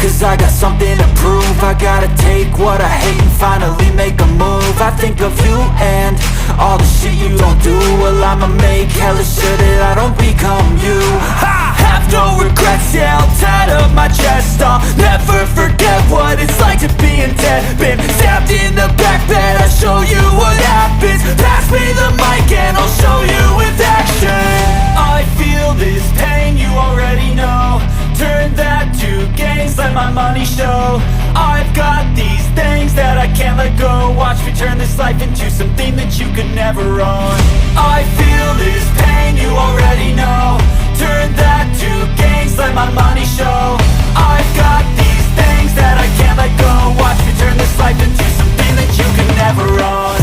cause I got something to prove. I gotta take what I hate and finally make a move. I think of you and all the shit you don't do. Well, I'ma make hella sure that I don't become you. I have no regrets, yeah, I'll tie up my chest. I'll never forget what it's like to be in debt. Been stabbed in the back bed, I'll show you what happens. Pass me the mic and I'll show you with action. I feel this pain, you already know. Turn that to gains, let my money show. I've got these things that I can't let go. Watch me turn this life into something that you could never own. I feel this pain, you already know. Turn that to gains, let my money show. I've got these things that I can't let go. Watch me turn this life into something that you could never own.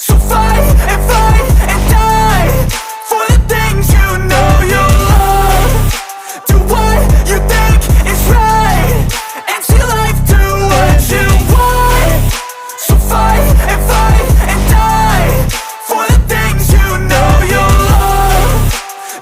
So fight and die for the things you know you love. Do what you think is right and see life do what you want. So fight and die for the things you know you love.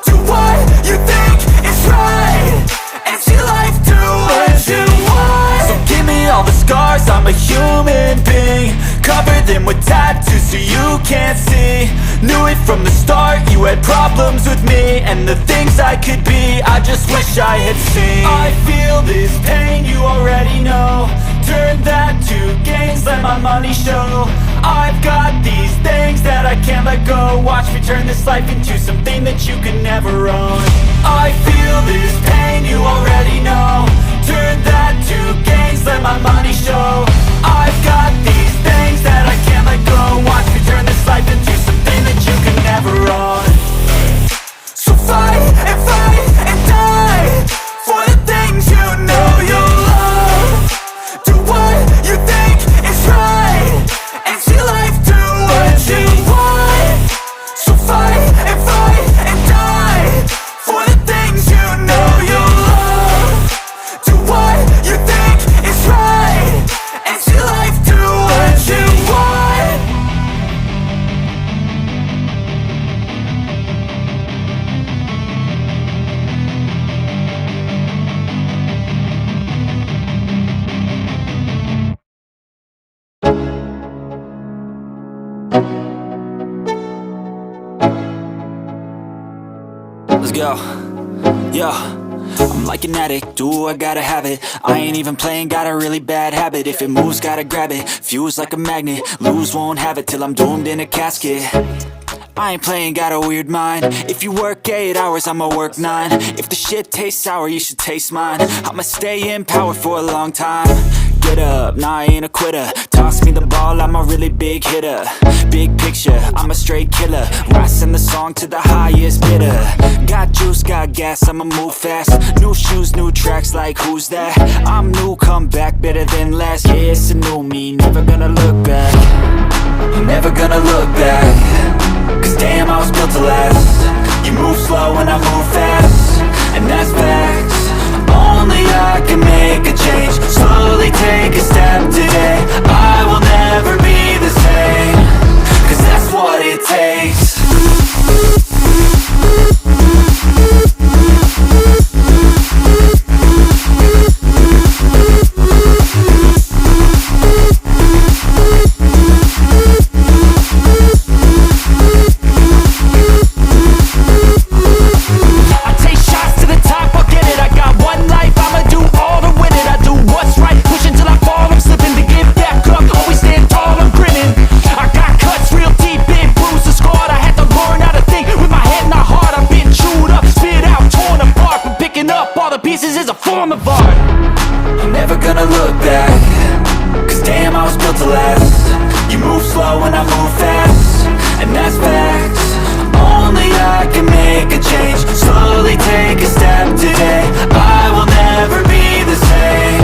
Do what you think is right and see life do what you want. So give me all the scars, I'm a human being. Cover them with tattoos so you can't see. Knew it from the start, you had problems with me and the things I could be, I just wish I had seen. I feel this pain, you already know. Turn that to gains, let my money show. I've got these things that I can't let go. Watch me turn this life into something that you could never own. I feel this pain, you already know. Turn that to gains, let my money show. I've got these things that I can't let go. Watch me turn this life into something that you could never own. So fight and die for the things you know you love. Do what you think is right and see life do what you want. So fight and die for the things you know you love. Do what you think is right and see life do what you want. Let's go. Yo, I'm like an addict, do I gotta have it. I ain't even playing, got a really bad habit. If it moves, gotta grab it, fuse like a magnet. Lose, won't have it till I'm doomed in a casket. I ain't playing, got a weird mind. If you work 8 hours, I'ma work 9. If the shit tastes sour, you should taste mine. I'ma stay in power for a long time. Get up, nah, I ain't a quitter. Toss me the ball, I'm a really big hitter. Big picture, I'm a straight killer. Rising the song to the highest bidder. Got juice, got gas, I'ma move fast. New shoes, new tracks, like who's that? I'm new, come back, better than last. Yeah, it's a new me, never gonna look back. Never gonna look back. Cause damn, I was built to last. You move slow and I move fast, and that's facts. Only I can make a change. Slowly take a step today. I will never be the same, cause that's what it takes. Pieces is a form of art. I'm never gonna look back. Cause damn, I was built to last. You move slow and I move fast, and that's facts. Only I can make a change. Slowly take a step today. I will never be the same.